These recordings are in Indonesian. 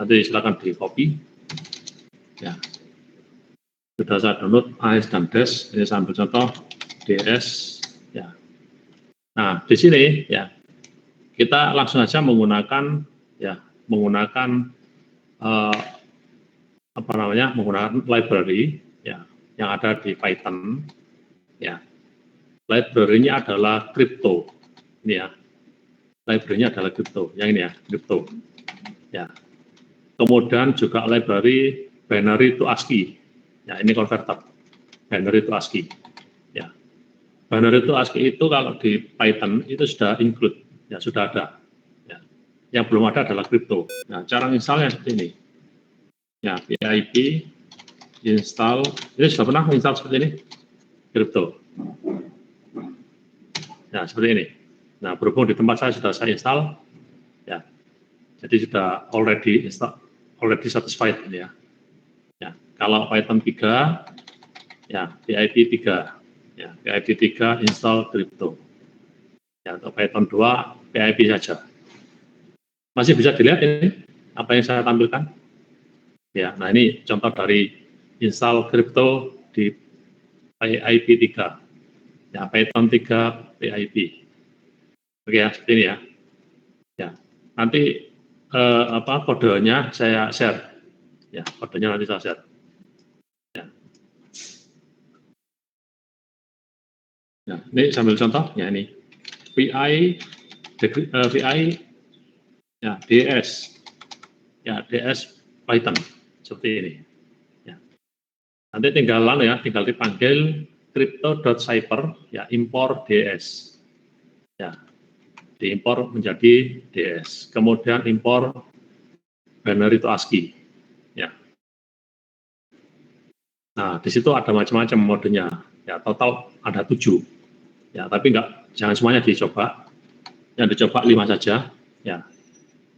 Nanti silakan di copy. Ya. Sudah saya download AES dan DES. Ini saya ambil contoh DS. Ya. Nah, di sini ya kita langsung saja menggunakan menggunakan library ya yang ada di Python. Ya. Library-nya adalah crypto. Ini ya. Library-nya adalah crypto. Yang ini ya, crypto. Ya. Kemudian juga library binary to ASCII. Ya, ini converter. Binary to ASCII. Ya. Binary to ASCII itu kalau di Python itu sudah include, ya sudah ada. Ya. Yang belum ada adalah crypto. Nah, cara installnya seperti ini. Ya, pip install. Ini sudah pernah install seperti ini? Crypto. Nah, seperti ini. Nah, berhubung di tempat saya sudah saya install, ya. Jadi sudah already satisfied ini ya. Ya, kalau Python 3, ya PIP 3, ya PIP 3 install crypto. Ya, untuk Python 2 PIP saja. Masih bisa dilihat ini apa yang saya tampilkan? Ya, nah ini contoh dari install crypto di PIP 3. Ya, Python 3 PIP. Oke ya, seperti ini ya. Ya, nanti kodenya saya share. Ya, kodenya nanti saya share. Ya. Nah, ini sambil contoh, ya ini VI ya DS, ya DS Python seperti ini. Ya. Nanti tinggal dipanggil crypto.cypher, ya import DS, ya diimpor menjadi DS. Kemudian impor binary to ASCII. Ya. Nah, di situ ada macam-macam modenya. Ya, total ada 7. Ya, tapi jangan semuanya dicoba. Yang dicoba 5 saja. Ya,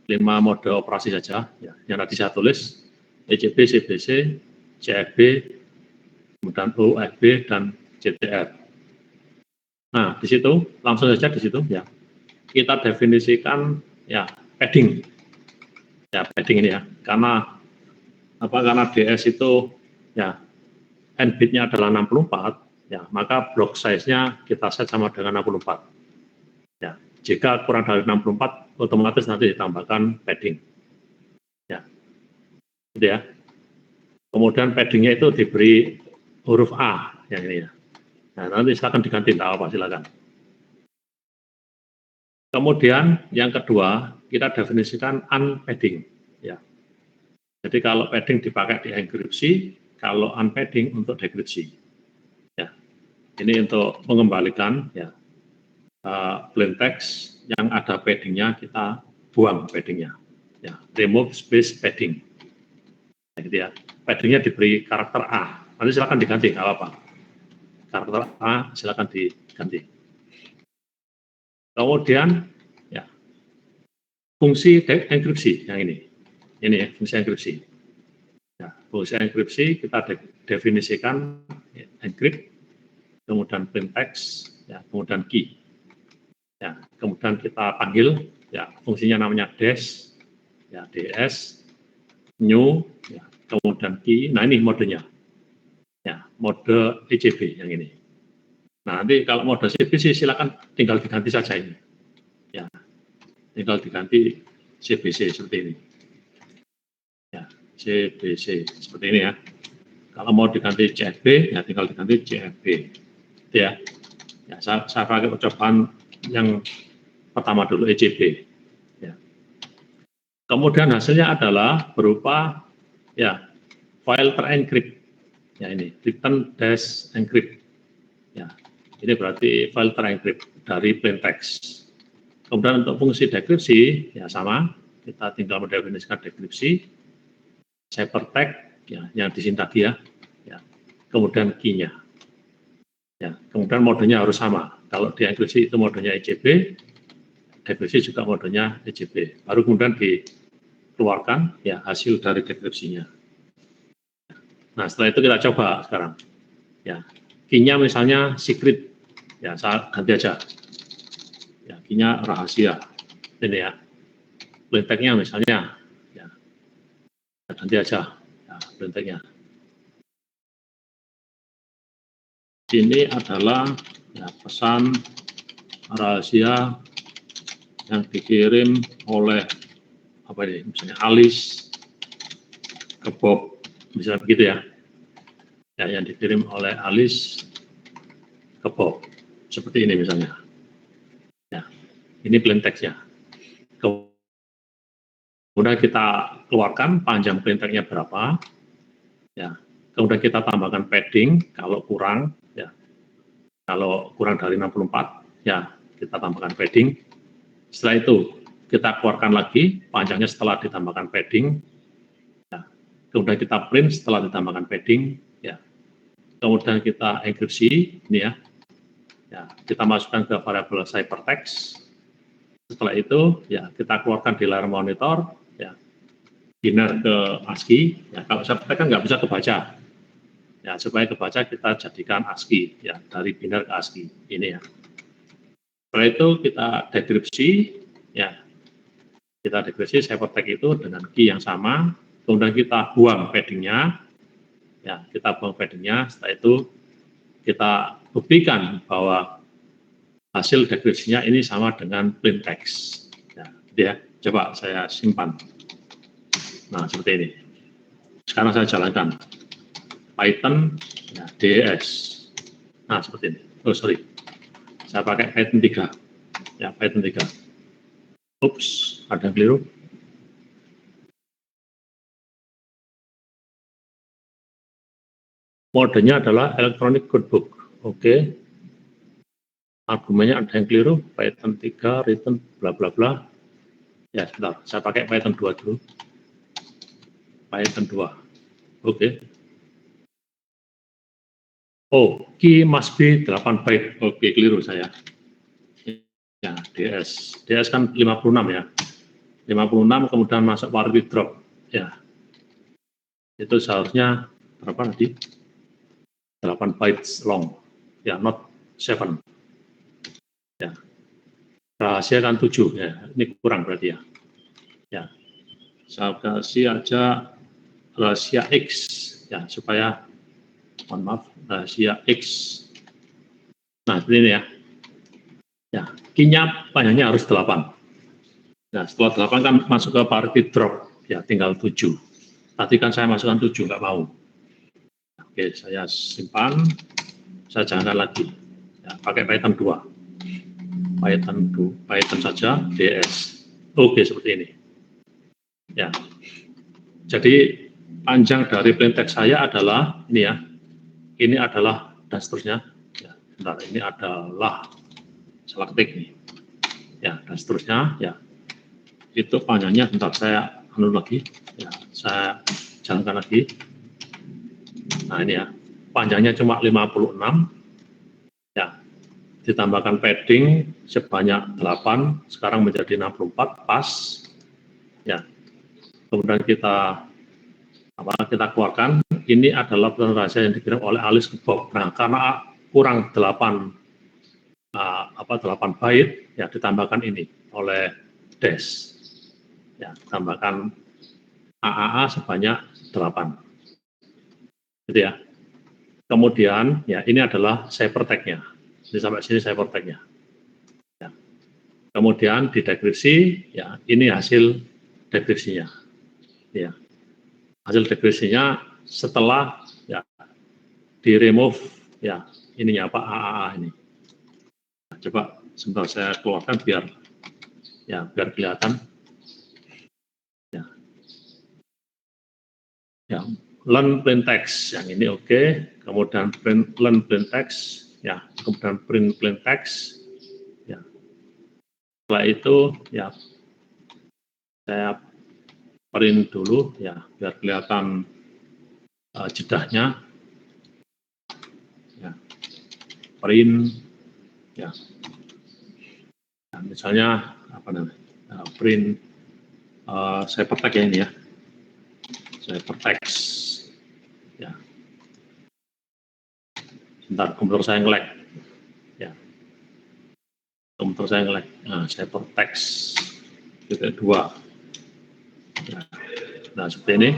5 mode operasi saja. Ya, yang tadi saya tulis ECB, CBC, CFB, kemudian OFB dan CTR. Nah, di situ langsung saja di situ ya kita definisikan ya padding. Ya, padding ini ya. Karena DS itu ya n bitnya adalah 64, ya maka block size-nya kita set sama dengan 64. Ya, jika kurang dari 64, otomatis nanti ditambahkan padding. Ya, gitu ya. Kemudian paddingnya itu diberi huruf A, yang ini ya. Nah, nanti silakan diganti, tidak apa, silakan. Kemudian yang kedua, kita definisikan unpadding. Ya. Jadi kalau padding dipakai di enkripsi, kalau unpadding untuk dekripsi. Ya. Ini untuk mengembalikan ya plain text yang ada paddingnya kita buang paddingnya. Ya, remove space padding. Ya, gitu ya. Paddingnya diberi karakter A. Nanti silakan diganti, nggak apa-apa. Karakter A silakan diganti. Kemudian ya fungsi enkripsi yang ini ya fungsi enkripsi. Ya, fungsi enkripsi kita definisikan ya, encrypt, kemudian plain text, ya, kemudian key. Ya, kemudian kita panggil ya fungsinya namanya dash, ya ds, new, ya, kemudian key. Nah ini modenya. Ya, mode ECB yang ini. Nah, nanti kalau mode CBC silakan tinggal diganti saja ini. Ya, tinggal diganti CBC seperti ini. Ya, CBC seperti ini ya. Kalau mau diganti CFB, ya tinggal diganti CFB. Ya, ya saya pakai percobaan yang pertama dulu ECB. Ya. Kemudian hasilnya adalah berupa ya file terencrypt. Ya ini return-encrypt. Ya, ini berarti file terencrypt dari plain text. Kemudian untuk fungsi dekripsi ya sama, kita tinggal mendefinisikan dekripsi, ciphertext ya yang di sini tadi ya. Ya. Kemudian key-nya. Ya, kemudian modenya harus sama. Kalau di enkripsi itu modenya ECB, dekripsi juga modenya ECB. Baru kemudian dikeluarkan ya hasil dari dekripsinya. Nah, setelah itu kita coba sekarang. Ya, key-nya misalnya secret. Ya, saya ganti aja. Ya, key-nya rahasia. Ini ya. Plain text-nya misalnya ya. Nanti aja ya, plaintext-nya. Ini adalah ya, pesan rahasia yang dikirim oleh apa ini, misalnya Alice ke Bob, misalnya begitu ya. Ya, yang dikirim oleh Alice ke Bob, seperti ini misalnya. Ya, ini plaintext ya. Kemudian kita keluarkan panjang plaintext-nya berapa, ya. Kemudian kita tambahkan padding kalau kurang, ya. Kalau kurang dari 64, ya kita tambahkan padding. Setelah itu kita keluarkan lagi panjangnya setelah ditambahkan padding. Ya. Kemudian kita print setelah ditambahkan padding. Ya. Kemudian kita enkripsi, ini ya. Ya, kita masukkan ke variabel ciphertext. Setelah itu, ya kita keluarkan di layar monitor, ya binar ke ASCII. Ya, kalau ciphertext kan nggak bisa kebaca. Ya, supaya kebaca kita jadikan ASCII, ya dari binar ke ASCII. Ini ya. Setelah itu kita dekripsi, ya kita dekripsi ciphertext itu dengan key yang sama. Kemudian kita buang paddingnya, ya kita buang paddingnya. Setelah itu kita buktikan bahwa hasil dekripsinya ini sama dengan plaintext. Ya, gitu ya. Coba saya simpan. Nah, seperti ini. Sekarang saya jalankan. Python, ya, DES. Nah, seperti ini. Oh, sorry. Saya pakai Python 3. Ya, Python 3. Ups, ada yang keliru. Modenya adalah electronic codebook. Oke. Argumennya ada yang keliru. Python 3, return, bla bla bla. Ya, sebentar. Saya pakai Python 2 dulu. Python 2. Oke. Oh, key must be 8 byte. Oke, keliru saya. Ya, DS. DS kan 56 ya. 56 kemudian masuk warpi drop. Ya. Itu seharusnya berapa tadi? 8 bytes long. Ya, not 7. Ya. Rahasia kan 7 ya. Ini kurang berarti ya. Ya. Saya kasih aja rahasia X ya supaya mohon maaf rahasia X. Nah, seperti ini ya. Ya, key-nya panjangnya harus 8. Nah, setelah 8 kan masuk ke parity drop, ya tinggal 7. Tadi kan saya masukkan 7, nggak mau. Oke, saya simpan, saya jalankan lagi. Ya, pakai Python 2. Python saja, DS. Oke, seperti ini. Ya, jadi panjang dari plaintext saya adalah, ini ya, ini adalah, dan seterusnya. Ya, bentar, ini adalah, salah ketik nih. Ya, dan seterusnya, ya. Itu panjangnya, bentar saya lagi, ya, saya jalankan lagi. Nah ini ya, panjangnya cuma 56, ya, ditambahkan padding sebanyak 8, sekarang menjadi 64, pas, ya. Kemudian kita keluarkan, ini adalah pesan rahasia yang dikirim oleh Alice ke Bob. Nah, karena kurang 8 byte, ya ditambahkan ini oleh Dash. Ya, tambahkan AAA sebanyak 8. Gitu ya. Kemudian, ya ini adalah ciphertext-nya. Ini sampai sini ciphertext-nya. Ya. Kemudian di dekripsi, ya ini hasil dekripsinya. Ya. Hasil dekripsinya setelah ya di remove ya ininya apa AAA ini. Nah, coba sebentar saya keluarkan biar kelihatan. Ya. Ya, learn plaintext yang ini oke. Kemudian learn plaintext, ya, kemudian print plaintext. Ya. Setelah itu ya saya print dulu ya biar kelihatan jedahnya. Ya. Print ya. Nah, misalnya apa namanya? Print ciphertext ya ini ya. Ciphertext. Ya. Bentar, komputer saya nge-lag. Ya. Komputer saya nge-lag. Nah, ciphertext. Kedua. Nah, seperti ini.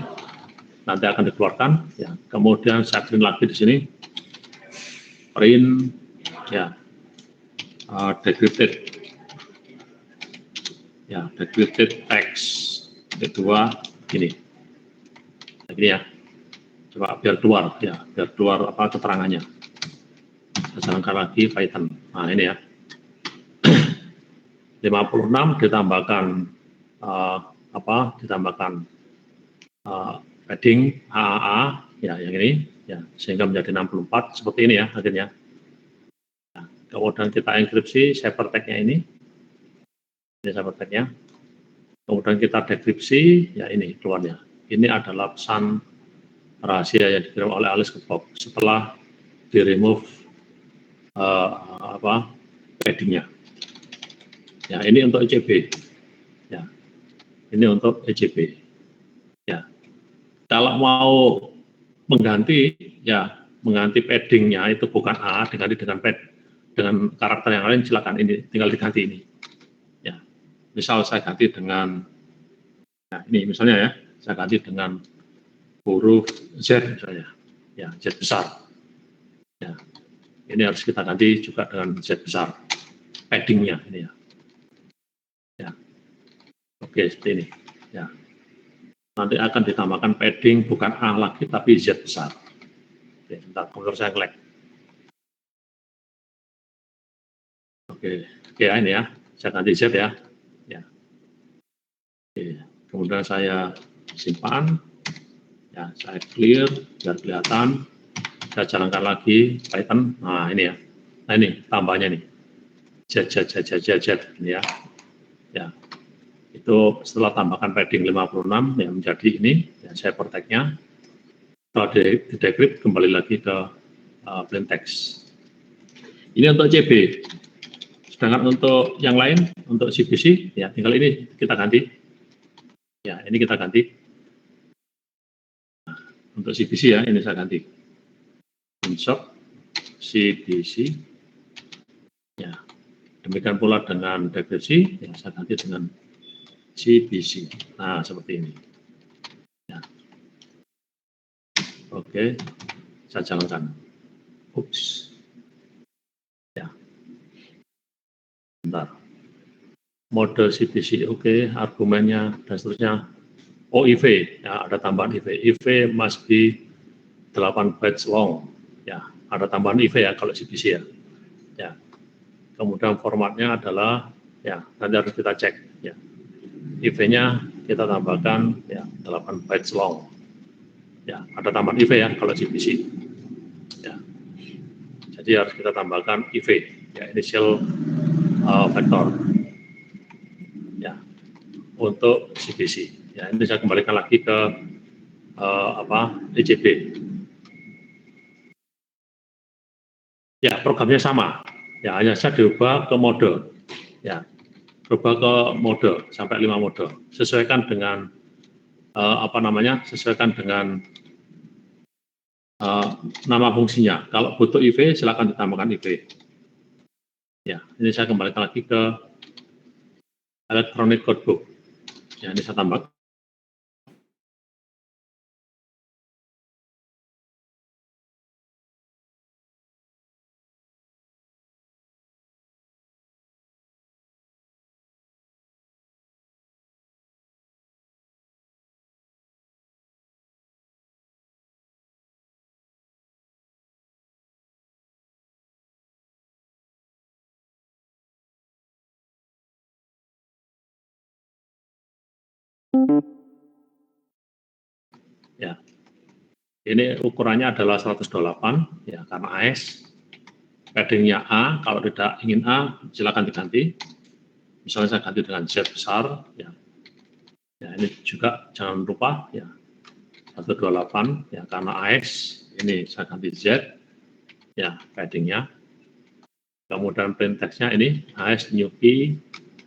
nanti akan dikeluarkan, ya. Kemudian saya print lagi di sini, print, ya, decrypted, ya, decrypted text. Kedua, gini, ya, coba biar keluar, ya, biar keluar apa keterangannya. Saya jalankan lagi Python. Nah ini ya, 56 ditambahkan ditambahkan padding AAA, ya, yang ini, ya, sehingga menjadi 64 seperti ini ya akhirnya. Nah, kemudian kita enkripsi ciphertext-nya ini ciphertext-nya. Kemudian kita dekripsi, ya ini keluarnya. Ini adalah pesan rahasia yang dikirim oleh Alice ke Bob setelah di remove padding-nya. Ya, ini untuk ECB. Ya, ini untuk ECB. Ya, kalau mau mengganti, ya, mengganti padding-nya itu bukan A, diganti dengan karakter yang lain, silakan ini tinggal diganti ini. Ya, misal saya ganti dengan, nah ini misalnya ya, saya ganti dengan huruf Z misalnya, ya, Z besar. Ya, ini harus kita ganti juga dengan Z besar, padding-nya ini ya. Ya, oke seperti ini. Ya, nanti akan ditambahkan padding bukan A lagi tapi Z besar. Oke, bentar, komputer saya nge-lag. Oke, ya ini ya, saya ganti Z ya. Ya. Oke, kemudian saya simpan, ya, saya clear biar kelihatan. Saya jalankan lagi Python. Nah ini ya, nah ini tambahnya nih, Z ini ya. Ya, itu setelah tambahkan padding 56 yang menjadi ini, ya, ciphertext-nya. Setelah di-decrypt kembali lagi ke plain text. Ini untuk CB. Sedangkan untuk yang lain, untuk CBC, ya tinggal ini kita ganti. Ya, ini kita ganti. Nah, untuk CBC ya, ini saya ganti. Insert CBC. Ya, demikian pula dengan dekripsi, ya saya ganti dengan CBC. Nah, seperti ini. Ya. Oke, saya jalankan. Ups. Ya. Bentar. Mode CBC, oke, argumennya dan seterusnya. Oh, IV, ya, ada tambahan IV. IV must be 8 bytes long. Ya, ada tambahan IV ya kalau CBC ya. Ya. Kemudian formatnya adalah, ya, nanti harus kita cek. Ya. IV-nya kita tambahkan, ya, 8 bytes long. Ya, ada tambahan IV ya kalau CBC. Ya. Jadi harus kita tambahkan IV, ya, initial vector. Ya, untuk CBC. Ya, ini saya kembalikan lagi ke ECB. Ya, programnya sama. Ya, hanya saja diubah ke mode. Ya, berubah ke mode sampai 5 mode. Sesuaikan dengan sesuaikan dengan nama fungsinya. Kalau butuh IV, silakan ditambahkan IV. Ya, ini saya kembalikan lagi ke electronic codebook. Ya, ini saya tambah. Ya, ini ukurannya adalah 128, ya, karena AS. Paddingnya A, kalau tidak ingin A, silakan diganti. Misalnya saya ganti dengan Z besar, ya. Ya, ini juga jangan lupa, ya, 128, ya, karena AS, ini saya ganti Z, ya, paddingnya. Kemudian plain text-nya ini AS new key,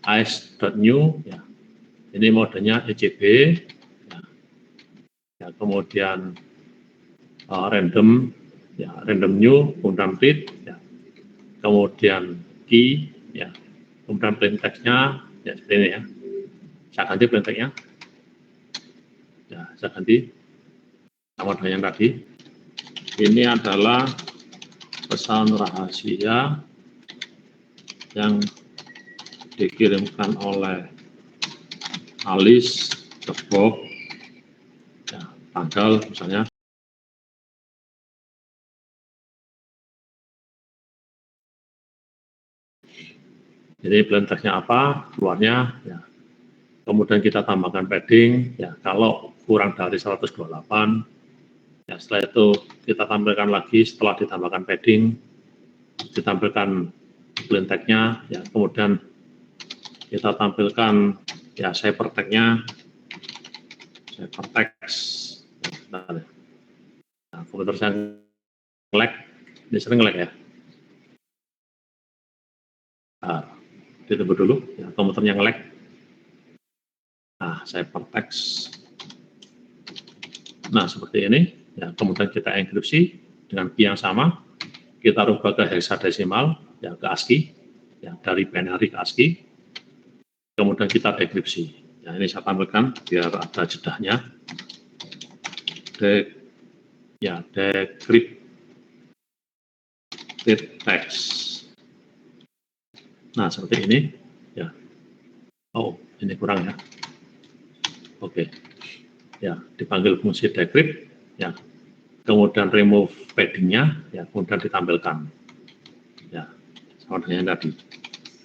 AS.new, ya. Ini modenya ECB, ya. Ya, kemudian random, ya, random new, kemudian read, ya. Kemudian key, ya, kemudian plain text-nya, ya, seperti ini ya. Saya ganti plain text-nya, ya, saya ganti. sama dengan yang tadi. Ini adalah pesan rahasia yang dikirimkan oleh Alice ke Bob, ya, tanggal misalnya. Jadi plain text-nya apa, keluarnya, ya. Kemudian kita tambahkan padding, ya kalau kurang dari 128, ya setelah itu kita tampilkan lagi setelah ditambahkan padding, ditampilkan plain text-nya, ya kemudian kita tampilkan ya hypertext-nya, hypertext. Nah, komputer saya nge-lag, ini sering nge-lag ya. Nah, ditunggu dulu, ya komputernya nge-lag. Nah, hypertext. Nah, seperti ini, ya kemudian kita enkripsi dengan key yang sama, kita rubah ke hexadesimal, ya ke ASCII, ya dari binary ke ASCII, kemudian kita dekripsi. Ya, ini saya tampilkan biar ada jedahnya. Decrypted text. Nah, seperti ini. Ya. Oh, ini kurang ya. Oke. Ya, dipanggil fungsi decrypt. Ya. Kemudian remove padding-nya, ya, kemudian ditampilkan. Ya, sama dengan yang tadi.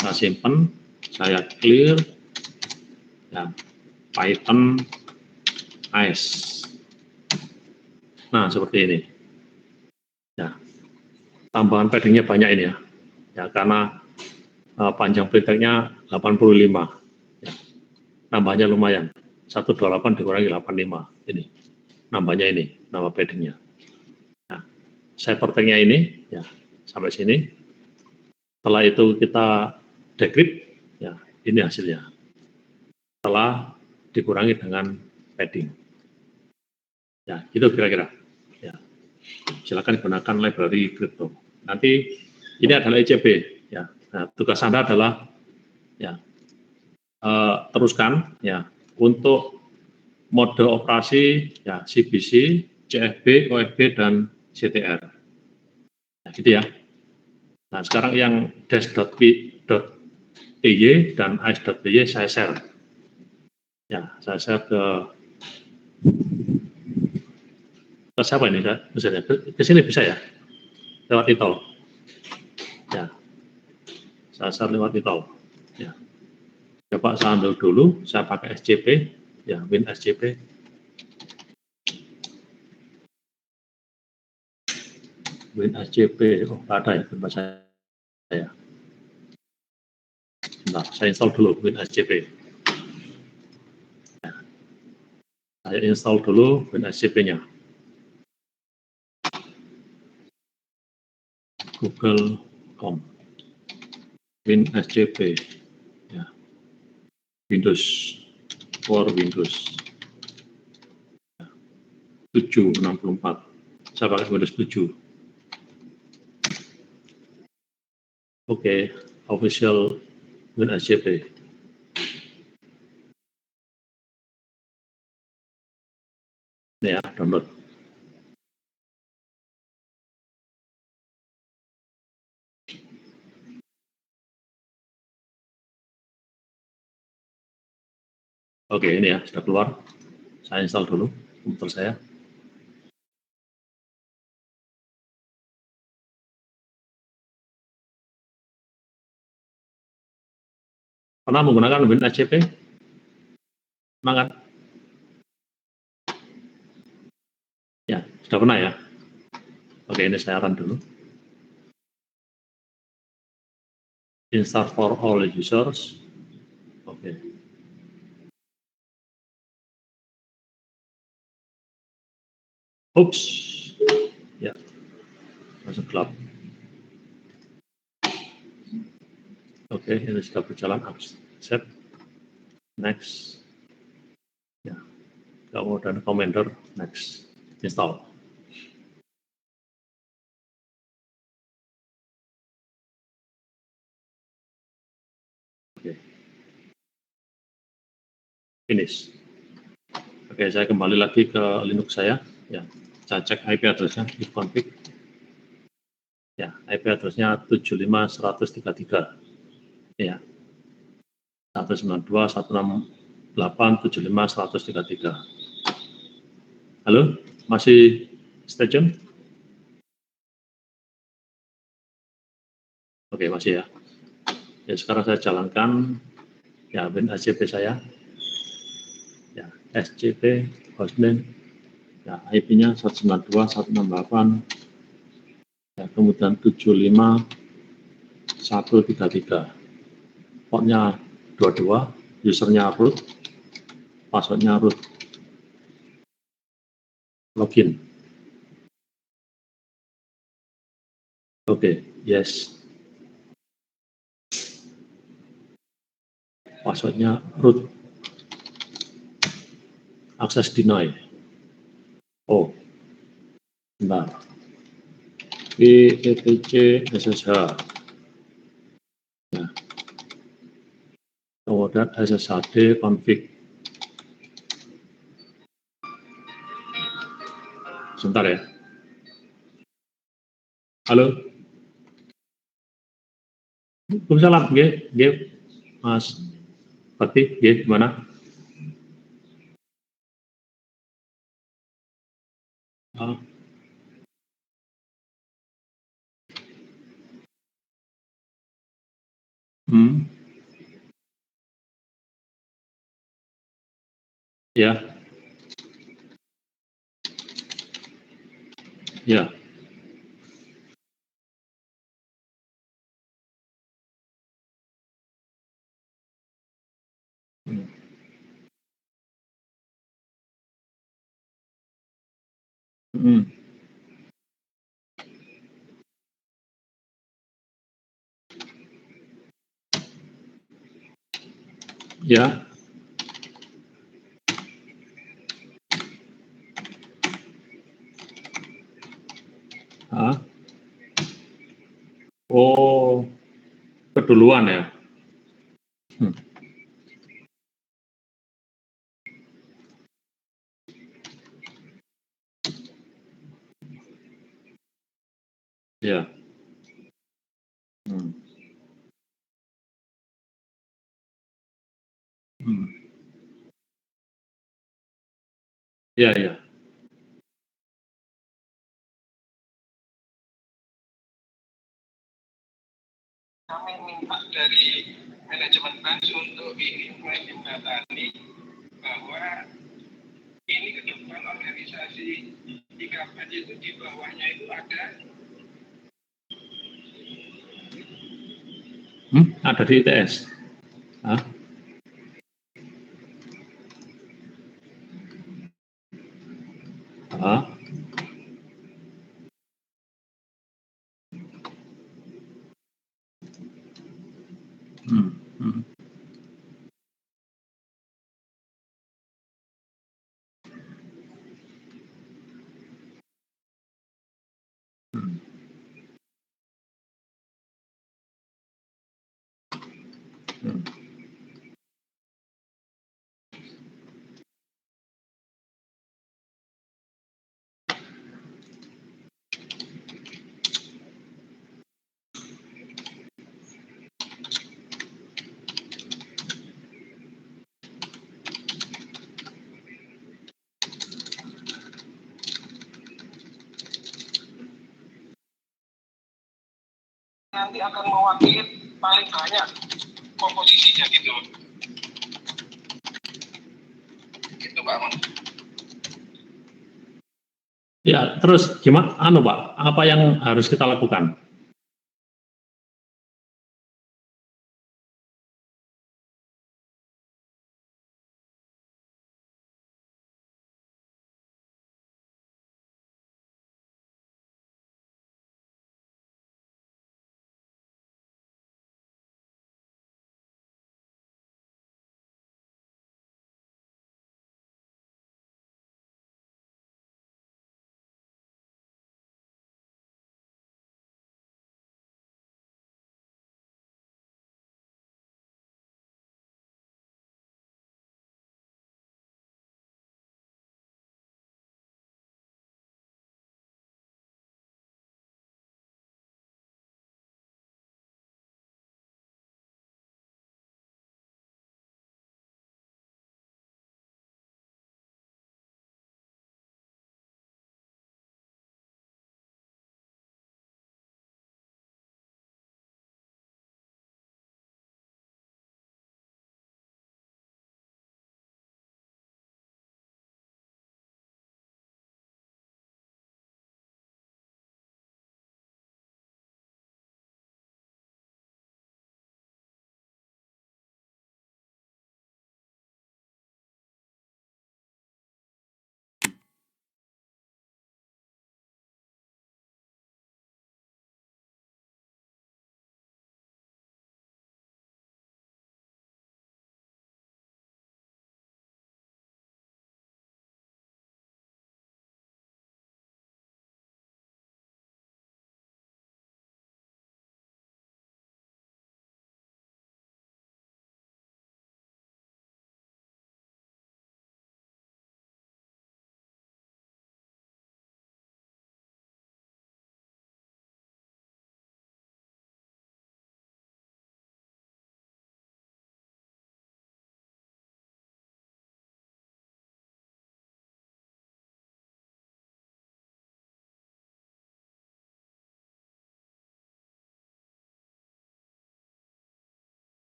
Saya simpan, saya clear, ya, Python ice. Nah, seperti ini. Ya, tambahan padding-nya banyak ini ya. Ya, karena panjang printnya 85. Ya, nambahnya lumayan. 128 dikurangi 85. Ini, nambahnya ini, nama padding-nya. Nah, hypertext-nya ini, ya, sampai sini. Setelah itu kita decrypt, ya, ini hasilnya. Setelah dikurangi dengan padding. Ya, itu kira-kira. Ya. Silakan gunakan library crypto. Nanti ini adalah ECB. Ya. Nah, tugas Anda adalah ya teruskan ya untuk mode operasi ya CBC, CFB, OFB dan CTR. Ya, gitu ya. Nah, sekarang yang dash.py dan ice.py saya share. Ya, saya share ke siapa ini? Misalnya ke sini bisa ya? Lewat e-tol. Ya. Saya share lewat e-tol. Ya. Coba saya ambil dulu, saya pakai SCP, ya, WinSCP. WinSCP, oh ada ya, tempat saya. Nah, saya install dulu WinSCP. Ya. Saya install dulu WinSCP-nya. Google.com. WinSCP. Ya. Windows for Windows. 764. Saya pakai Windows 7. Oke, official WinSCP. Ini ya, download. Oke, ini ya, sudah keluar. Saya install dulu komputer saya. Pernah menggunakan WinSCP? Semangat. Ya, sudah pernah ya? Oke, ini saya run dulu. Install for all users. Oke. Oops. Ya, masuk gelap. Oke, ini sudah berjalan. Accept. Next. Ya, kemudian Commander. Next. Install. Oke. Finish. Oke, saya kembali lagi ke Linux saya. Ya, saya cek IP address-nya ifconfig. Ya, IP address-nya 75.133. Ya. 192.168.75.133. Halo, masih stay tune? Oke, masih ya. Ya, sekarang saya jalankan ya bin SCP saya. Ya, SCP hostname. Ya, IP-nya 192.168. Ya, kemudian 75.133. Portnya 22, usernya root, passwordnya root. Login. Oke, yes. Passwordnya root. Akses deny. Oh, bentar. etc SSH. Ya. Kemudian SSHD config. Sebentar ya. Halo. Waalaikumsalam, Mas Bakti, gimana? Ah, hmm, ya, ya, hmm, hmm, ya, ah, oh, keduluan ya, hmm, ya, hmm, hmm, ya, ya, Kami minta dari manajemen branch untuk ini menjembatani bahwa ini ke depan organisasi IKPAD itu di bawahnya itu ada ada di ITS. Ah, ah, hmm, hmm, hmm, hmm, nanti akan mewakili paling banyak komposisinya gitu. Gitu Pak Mas. ya, terus gimana, Pak, apa yang harus kita lakukan?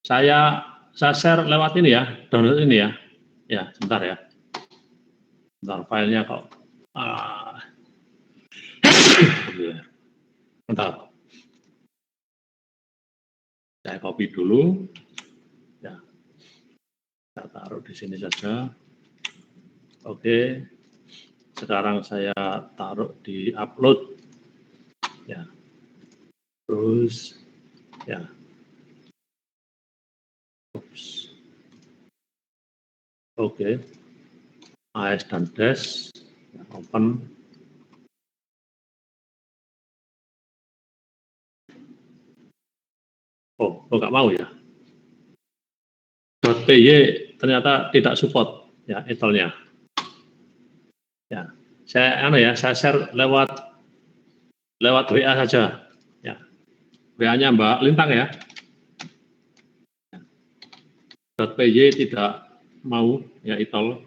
Saya share lewat ini ya, download ini ya. Ya, sebentar ya. Sebentar, filenya kok. Bentar. Saya copy dulu. Ya. Saya taruh di sini saja. Oke. Sekarang saya taruh di upload. Ya. Terus ya. Oops. Oke. AS dan dash. Open. Oh, nggak mau ya. .py ternyata tidak support ya etolnya. Ya, saya share lewat WA saja. Ya, WA-nya Mbak Lintang ya. .py tidak mau ya etol.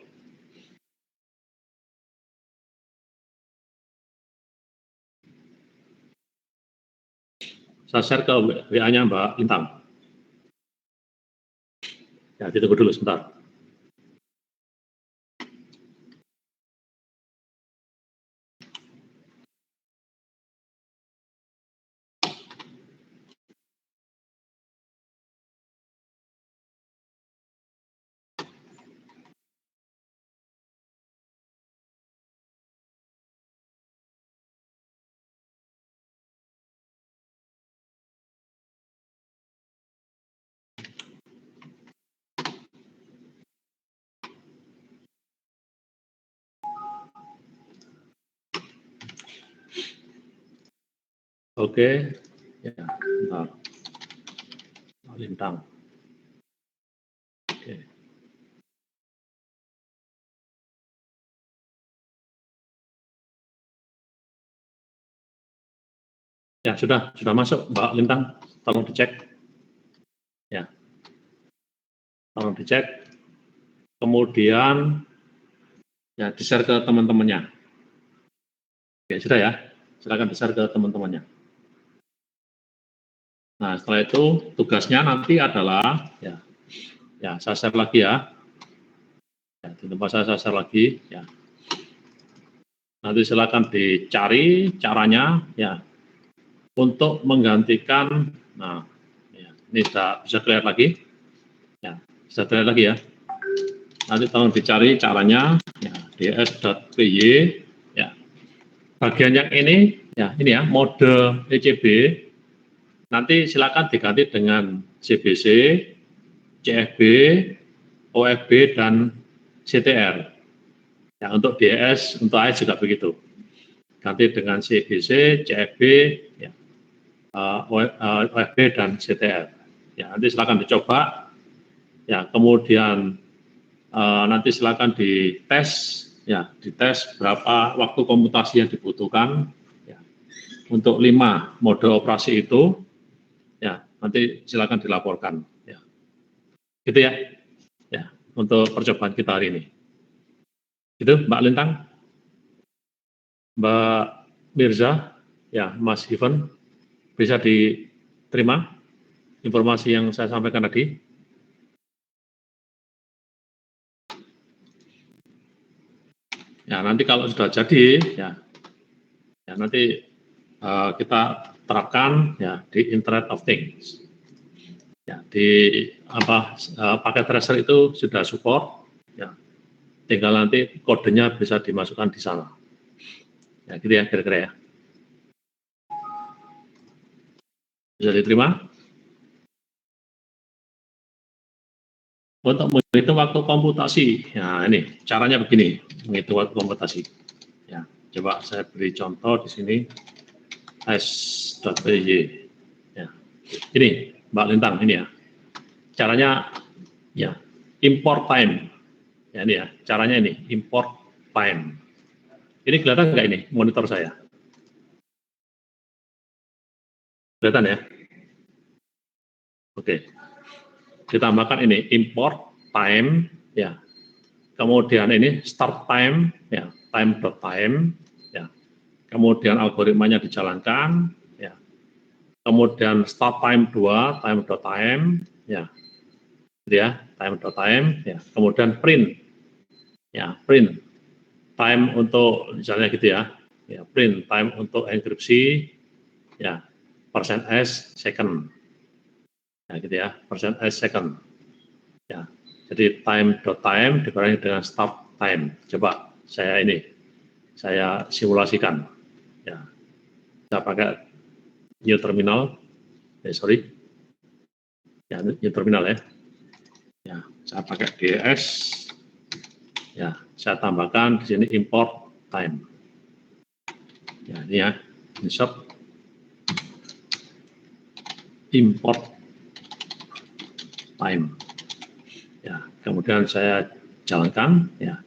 Saya share ke WA-nya Mbak Lintang. Ya, ditunggu dulu sebentar. Oke, ya, bentar. Lintang. Oke. Ya, sudah masuk Mbak Lintang. Tolong dicek. Ya. Tolong dicek. Kemudian ya di-share ke teman-temannya. Oke, sudah ya. Silakan di-share ke teman-temannya. Nah, setelah itu tugasnya nanti adalah ya saya share lagi ya. Ya, di tempat saya share lagi ya. Nanti silakan dicari caranya ya untuk menggantikan. Nah, ya, ini sudah bisa terlihat lagi. Ya, bisa terlihat lagi ya. Nanti tolong dicari caranya ya, ds.py ya. Bagian yang ini ya mode ECB. Nanti silakan diganti dengan CBC, CFB, OFB, dan CTR. Ya, untuk DS, untuk AS juga begitu. Ganti dengan CBC, CFB, ya, OFB, dan CTR. Ya, nanti silakan dicoba. Ya, kemudian nanti silakan dites, ya, dites berapa waktu komputasi yang dibutuhkan. Ya, untuk 5 mode operasi itu. Ya, nanti silakan dilaporkan. Ya. Gitu ya. Ya, untuk percobaan kita hari ini. Itu Mbak Lintang, Mbak Mirza, ya Mas Ivan, bisa diterima informasi yang saya sampaikan tadi? Ya, nanti kalau sudah jadi, ya nanti kita terapkan ya di Internet of Things. Ya, di paket tracer itu sudah support, ya, tinggal nanti kodenya bisa dimasukkan di sana. Ya, gitu ya kira-kira ya. Bisa diterima? Untuk menghitung waktu komputasi, ya ini caranya begini, menghitung waktu komputasi. Ya, coba saya beri contoh di sini, s.py. Ya, ini Mbak Lintang ini ya. Caranya ya import time. Ya ini ya, caranya ini import time. Ini kelihatan nggak ini monitor saya? Kelihatan ya? Oke. Ditambahkan ini import time ya. Kemudian ini start time ya, time.time ya. Kemudian algoritmanya dijalankan ya. Kemudian start time 2 time.time ya. gitu ya, time.time, ya, kemudian print, ya, print time untuk misalnya gitu ya, ya, print time untuk enkripsi, ya, %s second, ya, gitu ya, %s second, ya, jadi time.time dikurangi dengan start time. Coba saya simulasikan, ya, saya pakai new terminal, ya, new terminal ya. Ya, saya pakai DS, ya, saya tambahkan di sini import time. Ya, ini ya, insert import time. Ya, kemudian saya jalankan, ya.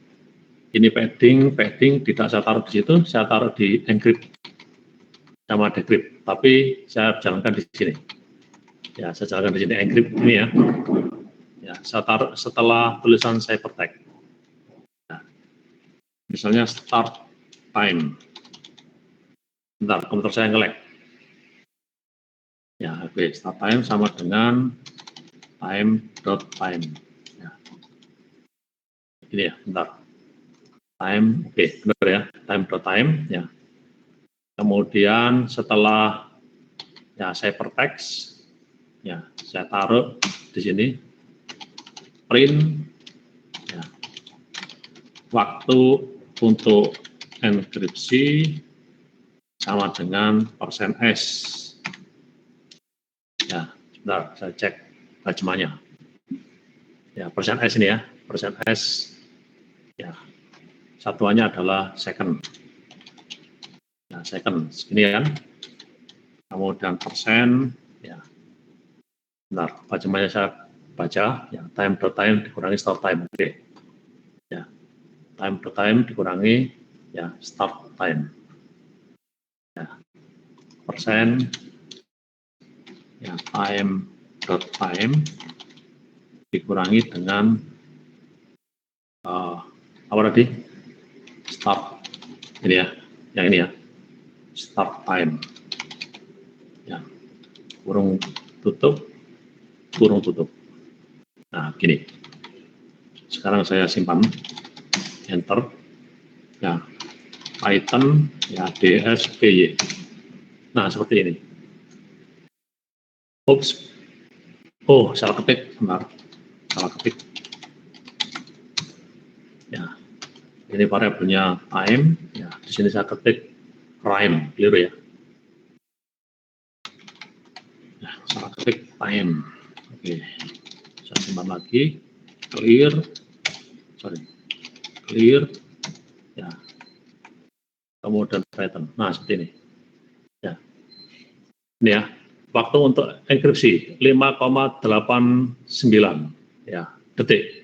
Ini padding tidak saya taruh di situ, saya taruh di encrypt sama decrypt, tapi saya jalankan di sini. Ya, saya jalankan di sini encrypt ini ya. Ya, saya taruh setelah tulisan ciphertext. Nah, misalnya start time. Bentar, komputer saya nge-lag. Ya, oke, start time sama dengan time.time. Ya. Ini ya, bentar. Time, oke, benar ya, time.time. Ya. Kemudian setelah ya ciphertext, ya saya taruh di sini print, ya, waktu untuk enkripsi sama dengan %s. Ya, sebentar saya cek terjemahnya. Ya, %s ini ya, %s. Ya, satuannya adalah second. Nah, second segini kan. Kemudian persen, ya. Bentar, terjemahnya saya baca, ya, time.time dikurangi start time. Oke. Ya, time.time dikurangi ya start time. Ya, persen, ya, time.time dikurangi dengan apa tadi? Start. Ini ya, yang ini ya. Start time. Ya, kurung tutup. Nah, gini. Sekarang saya simpan, enter. Ya, Python, ya, DSPY. Nah, seperti ini. Oops. Oh, salah ketik. Benar. Salah ketik. Ya, ini variabelnya time. Ya, di sini saya ketik prime, keliru ya. Nah, salah ketik time. Oke, saya simpan lagi. Clear. Ya. Kemudian Python. Nah, seperti ini. Ya. Ini ya. Waktu untuk enkripsi 5,89 ya detik.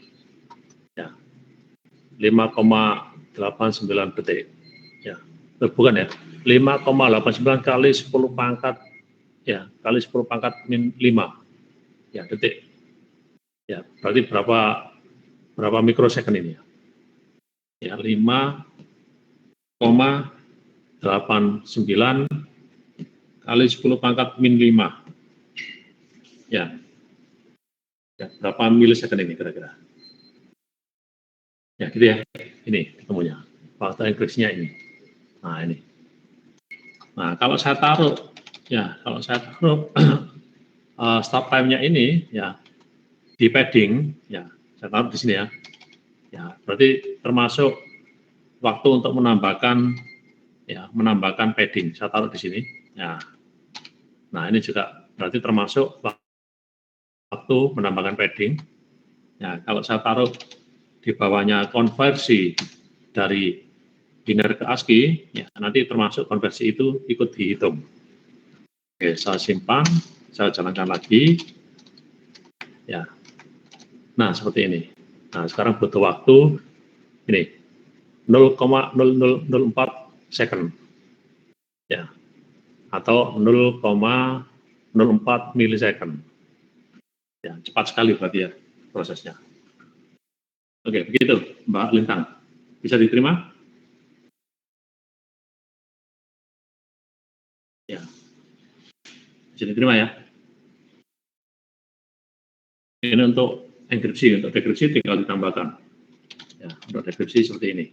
Ya. 5,89 detik. Ya. Bukan ya. 5,89 kali 10 pangkat ya, kali 10 pangkat min 5 ya detik. Ya, berarti berapa mikrosecond ini ya? Ya, 5,89 kali 10 pangkat min 5. Ya. Ya, berapa milisecond ini kira-kira? Ya, gitu ya. Ini ketemunya. Waktu enkripsinya ini. Nah, ini. Nah, kalau saya taruh start time-nya ini ya di padding, ya saya taruh di sini ya. Ya, berarti termasuk waktu untuk menambahkan padding. Saya taruh di sini. Ya. Nah, ini juga berarti termasuk waktu menambahkan padding. Ya, kalau saya taruh di bawahnya konversi dari biner ke ASCII, ya, nanti termasuk konversi itu ikut dihitung. Oke, saya simpan, saya jalankan lagi. Ya, nah seperti ini. Nah, sekarang butuh waktu ini 0,0004 second, ya, atau 0,04 milisecond. Ya, cepat sekali berarti ya prosesnya. Oke, begitu Mbak Lintang. Bisa diterima? Ya, bisa diterima ya. Ini untuk enkripsi. Untuk dekripsi tinggal ditambahkan. Ya, untuk dekripsi seperti ini.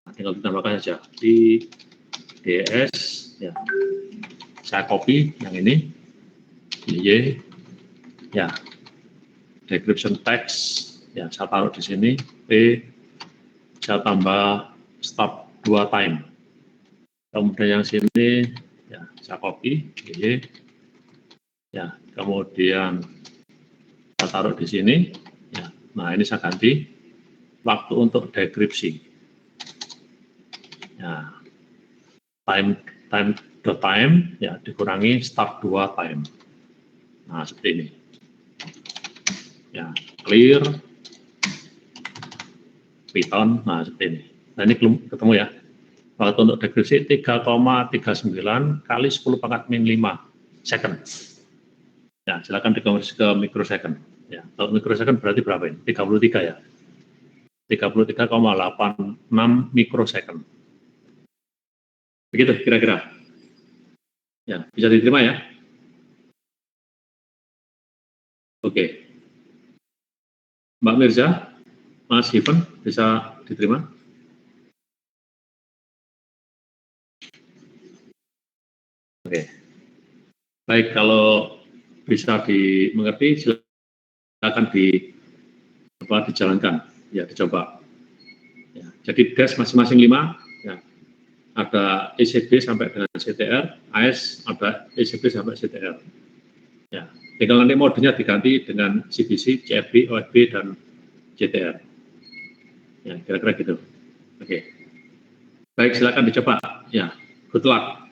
Nah, tinggal ditambahkan saja di DS. Ya, saya copy yang ini. Y. Ya, decryption text. Ya, saya taruh di sini. P. Saya tambah stop 2 time. Kemudian yang sini, ya, saya copy. Y. Ya, kemudian saya taruh di sini. Ya, nah ini saya ganti waktu untuk dekripsi. Ya, time ya dikurangi start 2 time. Nah, seperti ini. Ya, clear Python. Nah, seperti ini. Nah, ini belum ketemu ya. Waktu untuk dekripsi 3,39 kali 10 pangkat min 5 second. Ya, silakan dikonversi ke microsecond. Ya, kalau microsecond berarti berapa ini? 33 ya. 33,86 mikrosecond. Begitu kira-kira. Ya, bisa diterima ya. Oke. Mbak Mirza, Mas Ivan, bisa diterima? Oke. Baik, kalau bisa dimengerti, silakan dijalankan, ya dicoba. Ya, jadi dash masing-masing 5, ya. Ada ECB sampai dengan CTR, AS ada ECB sampai CTR. Ya, tinggal nanti modenya diganti dengan CBC, CFB, OFB, dan CTR. Ya, kira-kira gitu. Oke. Baik, silakan dicoba. Ya, good luck.